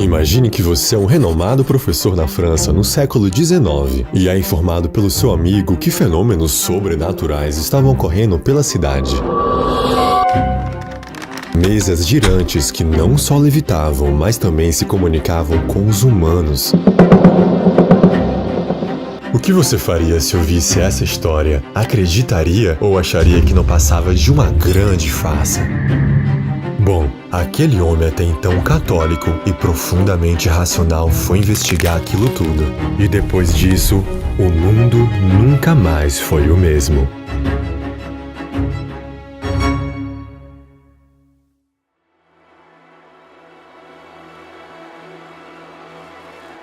Imagine que você é um renomado professor na França no século XIX e é informado pelo seu amigo que fenômenos sobrenaturais estavam ocorrendo pela cidade. Mesas girantes que não só levitavam, mas também se comunicavam com os humanos. O que você faria se ouvisse essa história? Acreditaria ou acharia que não passava de uma grande farsa? Bom, aquele homem até então católico e profundamente racional foi investigar aquilo tudo. E depois disso, o mundo nunca mais foi o mesmo.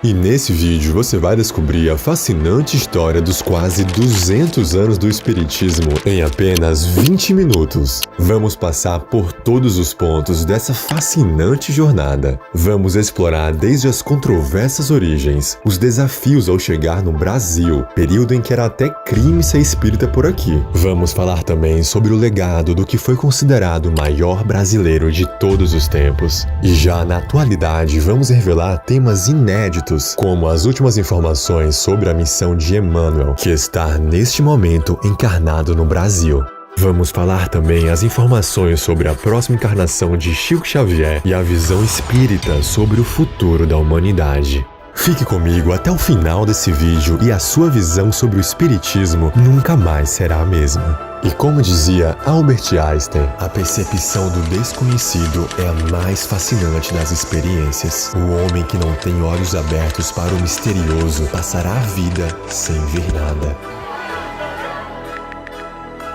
E nesse vídeo você vai descobrir a fascinante história dos quase 200 anos do Espiritismo em apenas 20 minutos. Vamos passar por todos os pontos dessa fascinante jornada. Vamos explorar desde as controversas origens, os desafios ao chegar no Brasil, período em que era até crime ser espírita por aqui. Vamos falar também sobre o legado do que foi considerado o maior brasileiro de todos os tempos. E já na atualidade vamos revelar temas inéditos, como as últimas informações sobre a missão de Emmanuel, que está neste momento encarnado no Brasil. Vamos falar também as informações sobre a próxima encarnação de Chico Xavier e a visão espírita sobre o futuro da humanidade. Fique comigo até o final desse vídeo e a sua visão sobre o Espiritismo nunca mais será a mesma. E como dizia Albert Einstein, a percepção do desconhecido é a mais fascinante das experiências. O homem que não tem olhos abertos para o misterioso passará a vida sem ver nada.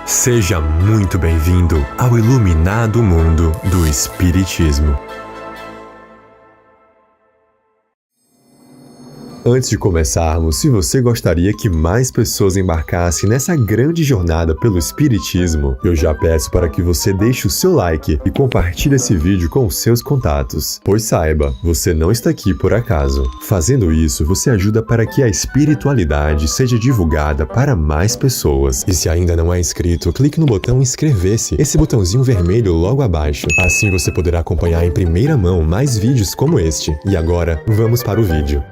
Seja muito bem-vindo ao iluminado mundo do Espiritismo. Antes de começarmos, se você gostaria que mais pessoas embarcassem nessa grande jornada pelo Espiritismo, eu já peço para que você deixe o seu like e compartilhe esse vídeo com os seus contatos. Pois saiba, você não está aqui por acaso. Fazendo isso, você ajuda para que a espiritualidade seja divulgada para mais pessoas. E se ainda não é inscrito, clique no botão inscrever-se, esse botãozinho vermelho logo abaixo. Assim você poderá acompanhar em primeira mão mais vídeos como este. E agora, vamos para o vídeo.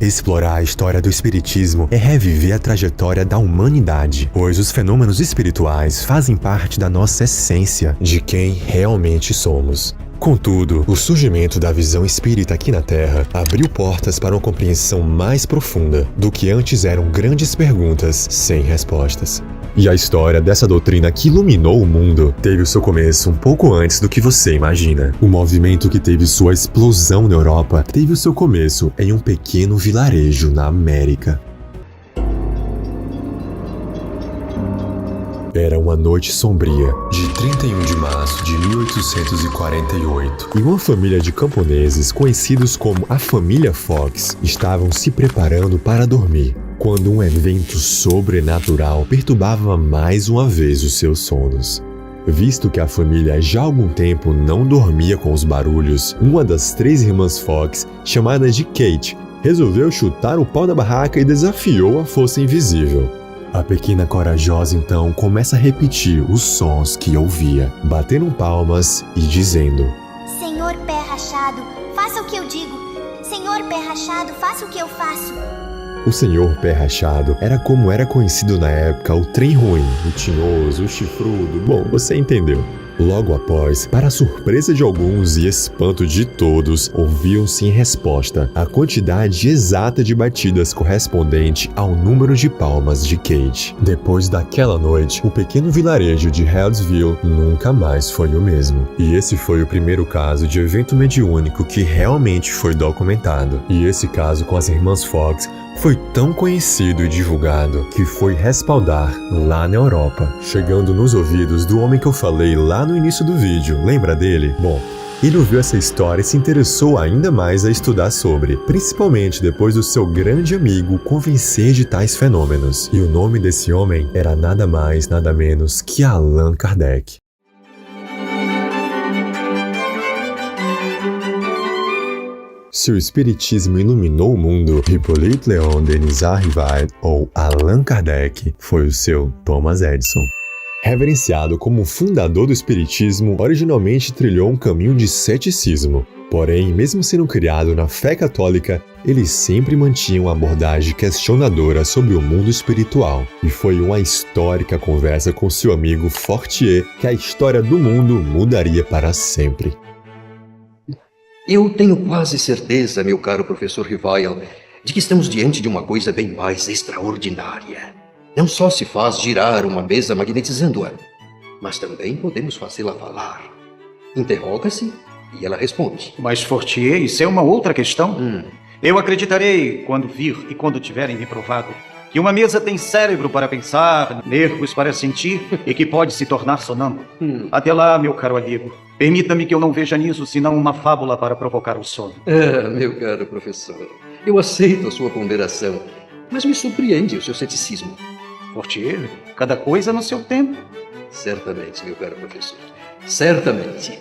Explorar a história do Espiritismo é reviver a trajetória da humanidade, pois os fenômenos espirituais fazem parte da nossa essência, de quem realmente somos. Contudo, o surgimento da visão espírita aqui na Terra abriu portas para uma compreensão mais profunda do que antes eram grandes perguntas sem respostas. E a história dessa doutrina que iluminou o mundo teve o seu começo um pouco antes do que você imagina. O movimento que teve sua explosão na Europa teve o seu começo em um pequeno vilarejo na América. Era uma noite sombria, de 31 de março de 1848, e uma família de camponeses, conhecidos como a família Fox, estavam se preparando para dormir, quando um evento sobrenatural perturbava mais uma vez os seus sonos. Visto que a família já há algum tempo não dormia com os barulhos, uma das 3 irmãs Fox, chamada de Kate, resolveu chutar o pau da barraca e desafiou a força invisível. A pequena corajosa então começa a repetir os sons que ouvia, batendo palmas e dizendo: Senhor Pé Rachado, faça o que eu digo. Senhor Pé Rachado, faça o que eu faço. O Senhor Pé Rachado era como era conhecido na época o trem ruim, o tinhoso, o chifrudo, bom, você entendeu. Logo após, para a surpresa de alguns e espanto de todos, ouviam-se em resposta a quantidade exata de batidas correspondente ao número de palmas de Kate. Depois daquela noite, o pequeno vilarejo de Healdsville nunca mais foi o mesmo. E esse foi o primeiro caso de evento mediúnico que realmente foi documentado. E esse caso com as irmãs Fox foi tão conhecido e divulgado que foi respaldar lá na Europa, chegando nos ouvidos do homem que eu falei lá no início do vídeo. Lembra dele? Bom, ele ouviu essa história e se interessou ainda mais a estudar sobre, principalmente depois do seu grande amigo convencer de tais fenômenos. E o nome desse homem era nada mais, nada menos que Allan Kardec. Se o espiritismo iluminou o mundo, Hippolyte Léon Denis Arrival, ou Allan Kardec, foi o seu Thomas Edison. Reverenciado como fundador do espiritismo, originalmente trilhou um caminho de ceticismo. Porém, mesmo sendo criado na fé católica, ele sempre mantinha uma abordagem questionadora sobre o mundo espiritual. E foi uma histórica conversa com seu amigo Fortier que a história do mundo mudaria para sempre. Eu tenho quase certeza, meu caro professor Rivail, de que estamos diante de uma coisa bem mais extraordinária. Não só se faz girar uma mesa magnetizando-a, mas também podemos fazê-la falar. Interroga-se e ela responde. Mas, Fortier, isso é uma outra questão. Eu acreditarei, quando vir e quando tiverem me provado, que uma mesa tem cérebro para pensar, nervos para sentir e que pode se tornar sonâmbulo. Até lá, meu caro amigo, permita-me que eu não veja nisso senão uma fábula para provocar o sono. Meu caro professor, eu aceito a sua ponderação, mas me surpreende o seu ceticismo. Fortier, cada coisa no seu tempo. Certamente, meu caro professor. Certamente.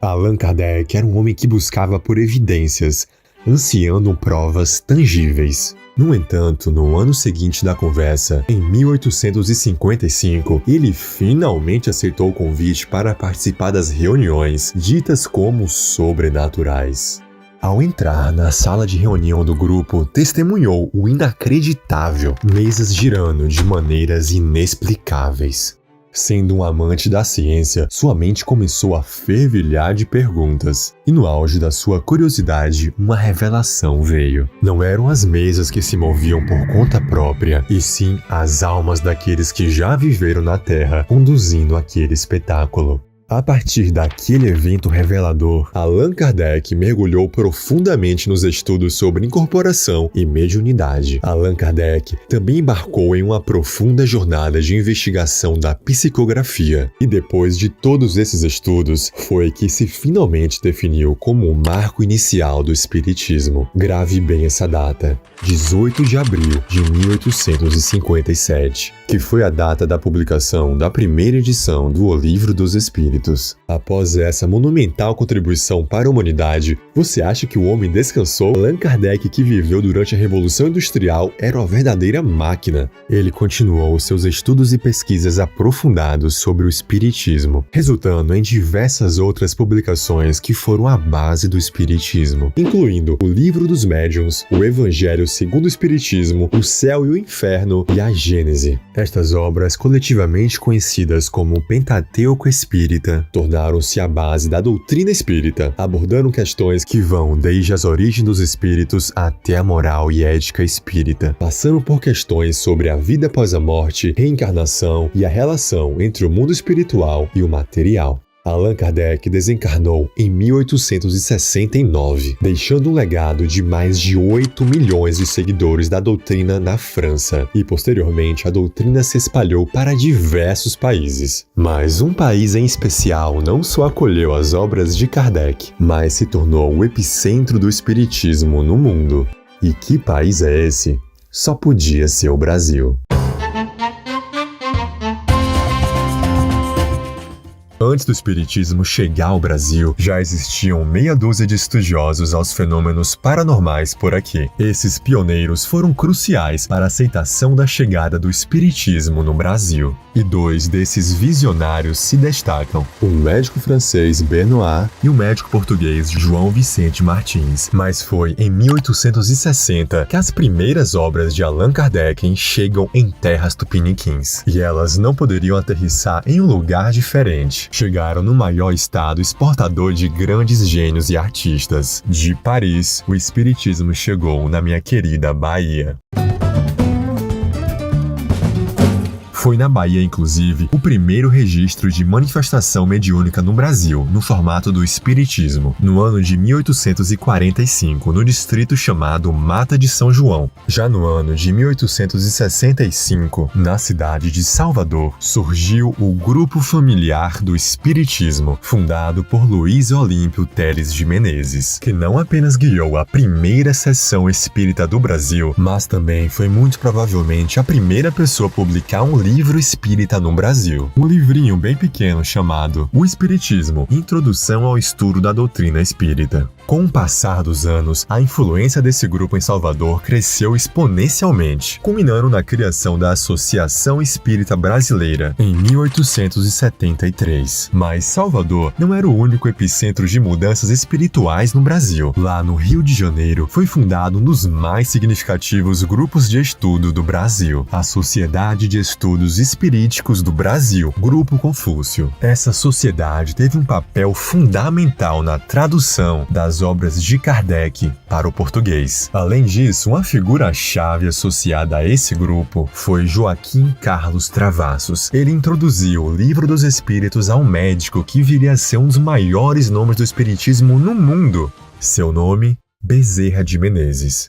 Allan Kardec era um homem que buscava por evidências, ansiando provas tangíveis. No entanto, no ano seguinte da conversa, em 1855, ele finalmente aceitou o convite para participar das reuniões, ditas como sobrenaturais. Ao entrar na sala de reunião do grupo, testemunhou o inacreditável, mesas girando de maneiras inexplicáveis. Sendo um amante da ciência, sua mente começou a fervilhar de perguntas. E no auge da sua curiosidade, uma revelação veio. Não eram as mesas que se moviam por conta própria, e sim as almas daqueles que já viveram na Terra, conduzindo aquele espetáculo. A partir daquele evento revelador, Allan Kardec mergulhou profundamente nos estudos sobre incorporação e mediunidade. Allan Kardec também embarcou em uma profunda jornada de investigação da psicografia. E depois de todos esses estudos, foi que se finalmente definiu como o marco inicial do espiritismo. Grave bem essa data, 18 de abril de 1857, que foi a data da publicação da primeira edição do O Livro dos Espíritos. Após essa monumental contribuição para a humanidade, você acha que o homem descansou? Allan Kardec, que viveu durante a Revolução Industrial, era uma verdadeira máquina. Ele continuou seus estudos e pesquisas aprofundados sobre o espiritismo, resultando em diversas outras publicações que foram a base do espiritismo, incluindo o Livro dos Médiuns, o Evangelho segundo o Espiritismo, o Céu e o Inferno e a Gênese. Estas obras, coletivamente conhecidas como o Pentateuco Espírita, tornaram-se a base da doutrina espírita, abordando questões que vão desde as origens dos espíritos até a moral e ética espírita, passando por questões sobre a vida após a morte, reencarnação e a relação entre o mundo espiritual e o material. Allan Kardec desencarnou em 1869, deixando um legado de mais de 8 milhões de seguidores da doutrina na França, e posteriormente a doutrina se espalhou para diversos países. Mas um país em especial não só acolheu as obras de Kardec, mas se tornou o epicentro do espiritismo no mundo. E que país é esse? Só podia ser o Brasil. Antes do espiritismo chegar ao Brasil, já existiam meia dúzia de estudiosos aos fenômenos paranormais por aqui. Esses pioneiros foram cruciais para a aceitação da chegada do espiritismo no Brasil. E dois desses visionários se destacam: o médico francês Benoit e o médico português João Vicente Martins. Mas foi em 1860 que as primeiras obras de Allan Kardec chegam em terras tupiniquins. E elas não poderiam aterrissar em um lugar diferente. Chegaram no maior estado exportador de grandes gênios e artistas. De Paris, o espiritismo chegou na minha querida Bahia. Foi na Bahia, inclusive, o primeiro registro de manifestação mediúnica no Brasil, no formato do espiritismo, no ano de 1845, no distrito chamado Mata de São João. Já no ano de 1865, na cidade de Salvador, surgiu o Grupo Familiar do Espiritismo, fundado por Luiz Olímpio Teles de Menezes, que não apenas guiou a primeira sessão espírita do Brasil, mas também foi muito provavelmente a primeira pessoa a publicar um livro espírita no Brasil. Um livrinho bem pequeno chamado O Espiritismo, Introdução ao Estudo da Doutrina Espírita. Com o passar dos anos, a influência desse grupo em Salvador cresceu exponencialmente, culminando na criação da Associação Espírita Brasileira em 1873. Mas Salvador não era o único epicentro de mudanças espirituais no Brasil. Lá no Rio de Janeiro, foi fundado um dos mais significativos grupos de estudo do Brasil, a Sociedade de Estudos Espiríticos do Brasil, Grupo Confúcio. Essa sociedade teve um papel fundamental na tradução das obras de Kardec para o português. Além disso, uma figura-chave associada a esse grupo foi Joaquim Carlos Travassos. Ele introduziu o Livro dos Espíritos a um médico que viria a ser um dos maiores nomes do espiritismo no mundo. Seu nome, Bezerra de Menezes.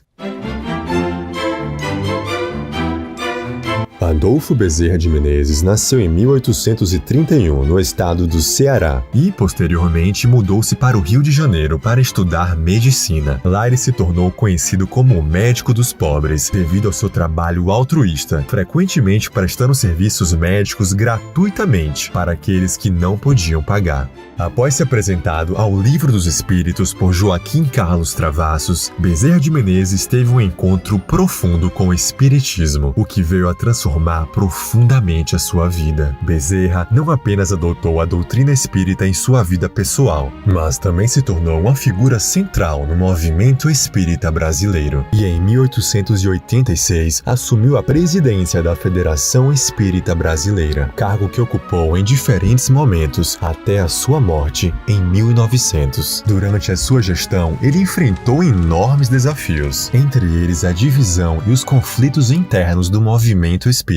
Adolfo Bezerra de Menezes nasceu em 1831, no estado do Ceará, e posteriormente mudou-se para o Rio de Janeiro para estudar medicina. Lá ele se tornou conhecido como o médico dos pobres, devido ao seu trabalho altruísta, frequentemente prestando serviços médicos gratuitamente para aqueles que não podiam pagar. Após ser apresentado ao Livro dos Espíritos por Joaquim Carlos Travassos, Bezerra de Menezes teve um encontro profundo com o espiritismo, o que veio a transformar profundamente a sua vida. Bezerra não apenas adotou a doutrina espírita em sua vida pessoal, mas também se tornou uma figura central no movimento espírita brasileiro. E em 1886 assumiu a presidência da Federação Espírita Brasileira, cargo que ocupou em diferentes momentos até a sua morte em 1900. Durante a sua gestão, ele enfrentou enormes desafios, entre eles a divisão e os conflitos internos do movimento espírita.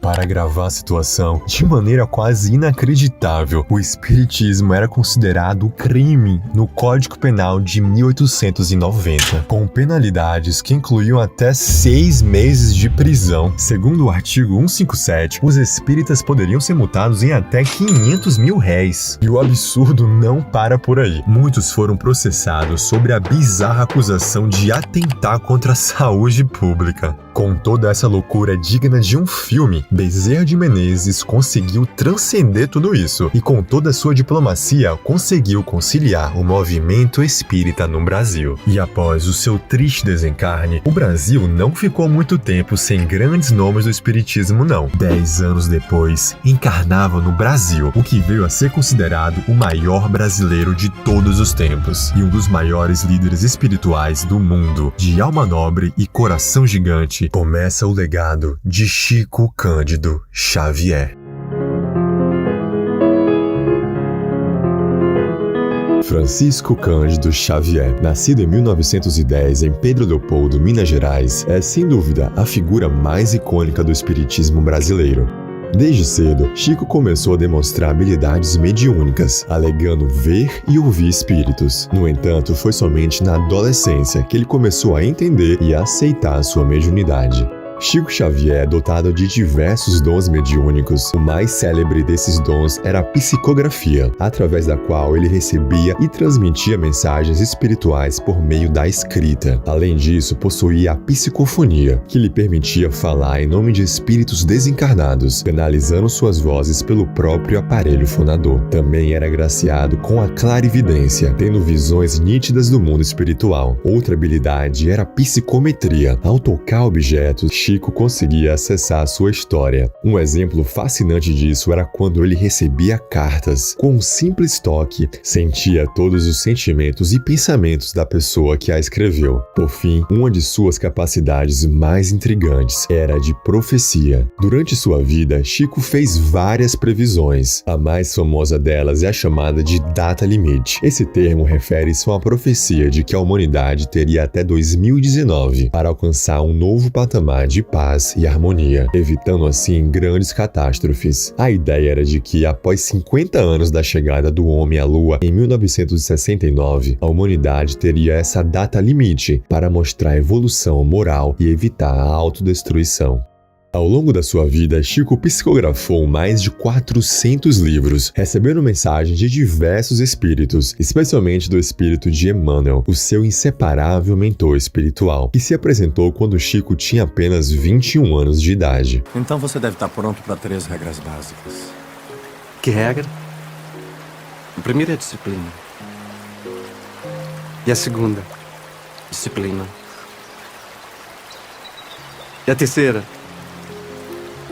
Para agravar a situação, de maneira quase inacreditável, o espiritismo era considerado crime no Código Penal de 1890, com penalidades que incluíam até 6 meses de prisão. Segundo o artigo 157, os espíritas poderiam ser multados em até R$500 mil. E o absurdo não para por aí. Muitos foram processados sobre a bizarra acusação de atentar contra a saúde pública. Com toda essa loucura digna de um filme, Bezerra de Menezes conseguiu transcender tudo isso e, com toda a sua diplomacia, conseguiu conciliar o movimento espírita no Brasil. E após o seu triste desencarne, o Brasil não ficou muito tempo sem grandes nomes do espiritismo, não. 10 anos depois, encarnava no Brasil, o que veio a ser considerado o maior brasileiro de todos os tempos e um dos maiores líderes espirituais do mundo. De alma nobre e coração gigante, começa o legado de Chico Cândido Xavier. Francisco Cândido Xavier, nascido em 1910 em Pedro Leopoldo, Minas Gerais, é sem dúvida a figura mais icônica do espiritismo brasileiro. Desde cedo, Chico começou a demonstrar habilidades mediúnicas, alegando ver e ouvir espíritos. No entanto, foi somente na adolescência que ele começou a entender e a aceitar a sua mediunidade. Chico Xavier é dotado de diversos dons mediúnicos. O mais célebre desses dons era a psicografia, através da qual ele recebia e transmitia mensagens espirituais por meio da escrita. Além disso, possuía a psicofonia, que lhe permitia falar em nome de espíritos desencarnados, canalizando suas vozes pelo próprio aparelho fonador. Também era agraciado com a clarividência, tendo visões nítidas do mundo espiritual. Outra habilidade era a psicometria. Ao tocar objetos, Chico conseguia acessar a sua história. Um exemplo fascinante disso era quando ele recebia cartas. Com um simples toque, sentia todos os sentimentos e pensamentos da pessoa que a escreveu. Por fim, uma de suas capacidades mais intrigantes era a de profecia. Durante sua vida, Chico fez várias previsões. A mais famosa delas é a chamada de data limite. Esse termo refere-se a uma profecia de que a humanidade teria até 2019 para alcançar um novo patamar de paz e harmonia, evitando assim grandes catástrofes. A ideia era de que, após 50 anos da chegada do homem à Lua, em 1969, a humanidade teria essa data limite para mostrar evolução moral e evitar a autodestruição. Ao longo da sua vida, Chico psicografou mais de 400 livros, recebendo mensagens de diversos espíritos, especialmente do espírito de Emmanuel, o seu inseparável mentor espiritual, que se apresentou quando Chico tinha apenas 21 anos de idade. Então você deve estar pronto para 3 regras básicas. Que regra? A primeira é a disciplina. E a segunda? Disciplina. E a terceira?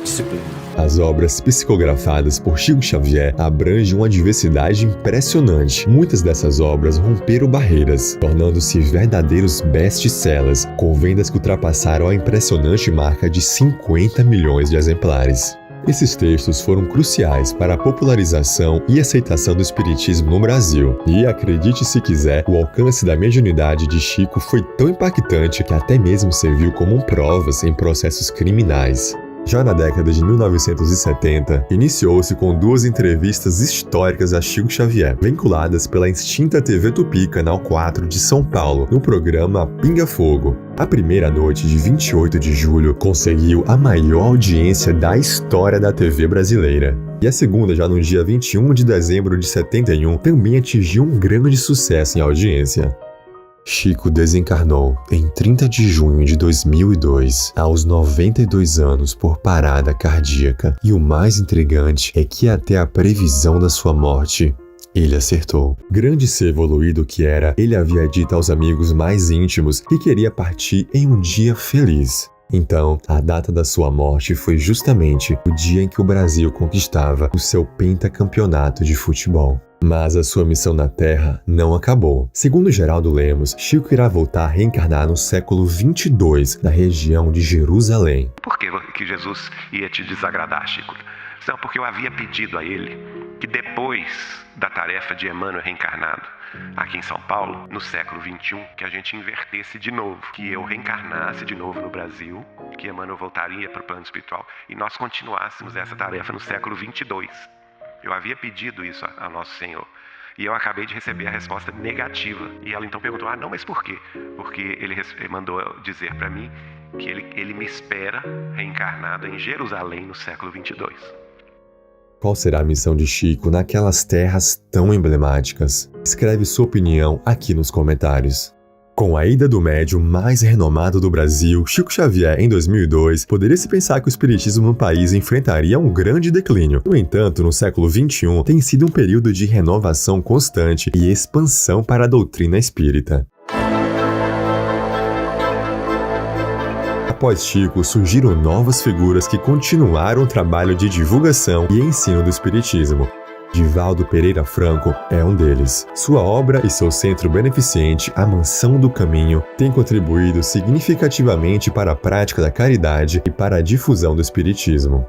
Disciplina. As obras psicografadas por Chico Xavier abrangem uma diversidade impressionante. Muitas dessas obras romperam barreiras, tornando-se verdadeiros best-sellers, com vendas que ultrapassaram a impressionante marca de 50 milhões de exemplares. Esses textos foram cruciais para a popularização e aceitação do espiritismo no Brasil. E, acredite se quiser, o alcance da mediunidade de Chico foi tão impactante que até mesmo serviu como provas em processos criminais. Já na década de 1970, iniciou-se com 2 entrevistas históricas a Chico Xavier, vinculadas pela extinta TV Tupi, Canal 4 de São Paulo, no programa Pinga Fogo. A primeira noite de 28 de julho conseguiu a maior audiência da história da TV brasileira. E a segunda, já no dia 21 de dezembro de 71, também atingiu um grande sucesso em audiência. Chico desencarnou em 30 de junho de 2002, aos 92 anos por parada cardíaca. E o mais intrigante é que até a previsão da sua morte, ele acertou. Grande ser evoluído que era, ele havia dito aos amigos mais íntimos que queria partir em um dia feliz. Então, a data da sua morte foi justamente o dia em que o Brasil conquistava o seu pentacampeonato de futebol. Mas a sua missão na Terra não acabou. Segundo Geraldo Lemos, Chico irá voltar a reencarnar no século 22, na região de Jerusalém. Por que Jesus ia te desagradar, Chico? Não, porque eu havia pedido a ele que depois da tarefa de Emmanuel reencarnado aqui em São Paulo, no século 21, que a gente invertesse de novo, que eu reencarnasse de novo no Brasil, que Emmanuel voltaria para o plano espiritual e nós continuássemos essa tarefa no século 22. Eu havia pedido isso a Nosso Senhor. E eu acabei de receber a resposta negativa. E ela então perguntou, não, mas por quê? Porque ele mandou dizer para mim que ele me espera reencarnado em Jerusalém no século 22. Qual será a missão de Chico naquelas terras tão emblemáticas? Escreve sua opinião aqui nos comentários. Com a ida do médium mais renomado do Brasil, Chico Xavier, em 2002, poderia-se pensar que o espiritismo no país enfrentaria um grande declínio. No entanto, no século XXI, tem sido um período de renovação constante e expansão para a doutrina espírita. Após Chico, surgiram novas figuras que continuaram o trabalho de divulgação e ensino do espiritismo. Divaldo Pereira Franco é um deles. Sua obra e seu centro beneficente, A Mansão do Caminho, têm contribuído significativamente para a prática da caridade e para a difusão do espiritismo.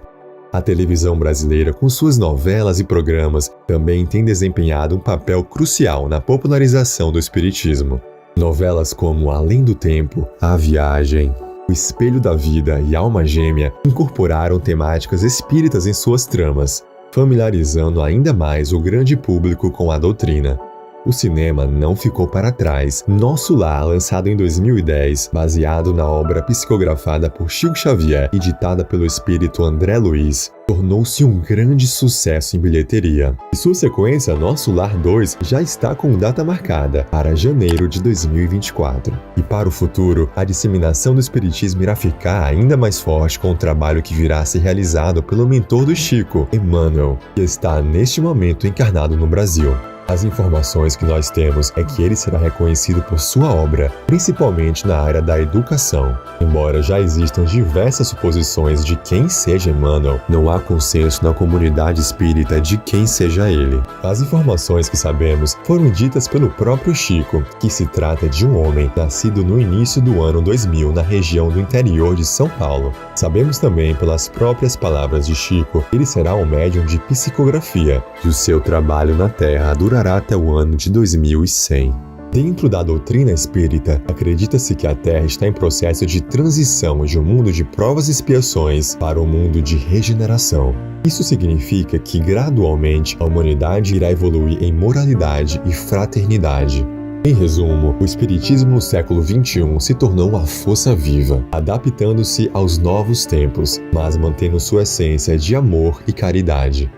A televisão brasileira, com suas novelas e programas, também tem desempenhado um papel crucial na popularização do espiritismo. Novelas como Além do Tempo, A Viagem, O Espelho da Vida e Alma Gêmea incorporaram temáticas espíritas em suas tramas, familiarizando ainda mais o grande público com a doutrina. O cinema não ficou para trás. Nosso Lar, lançado em 2010, baseado na obra psicografada por Chico Xavier e ditada pelo espírito André Luiz, tornou-se um grande sucesso em bilheteria. E sua sequência, Nosso Lar 2, já está com data marcada para janeiro de 2024. E para o futuro, a disseminação do espiritismo irá ficar ainda mais forte com o trabalho que virá a ser realizado pelo mentor do Chico, Emmanuel, que está neste momento encarnado no Brasil. As informações que nós temos é que ele será reconhecido por sua obra, principalmente na área da educação. Embora já existam diversas suposições de quem seja Emmanuel, não há consenso na comunidade espírita de quem seja ele. As informações que sabemos foram ditas pelo próprio Chico, que se trata de um homem nascido no início do ano 2000 na região do interior de São Paulo. Sabemos também pelas próprias palavras de Chico que ele será um médium de psicografia, e o seu trabalho na Terra durará até o ano de 2100. Dentro da doutrina espírita, acredita-se que a Terra está em processo de transição de um mundo de provas e expiações para um mundo de regeneração. Isso significa que, gradualmente, a humanidade irá evoluir em moralidade e fraternidade. Em resumo, o espiritismo no século XXI se tornou uma força viva, adaptando-se aos novos tempos, mas mantendo sua essência de amor e caridade.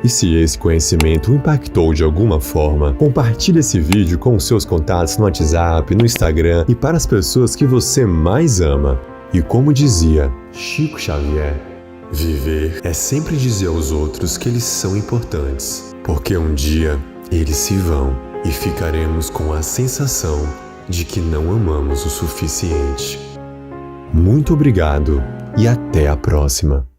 E se esse conhecimento o impactou de alguma forma, compartilhe esse vídeo com os seus contatos no WhatsApp, no Instagram e para as pessoas que você mais ama. E como dizia Chico Xavier, viver é sempre dizer aos outros que eles são importantes, porque um dia eles se vão. e ficaremos com a sensação de que não amamos o suficiente. Muito obrigado e até a próxima!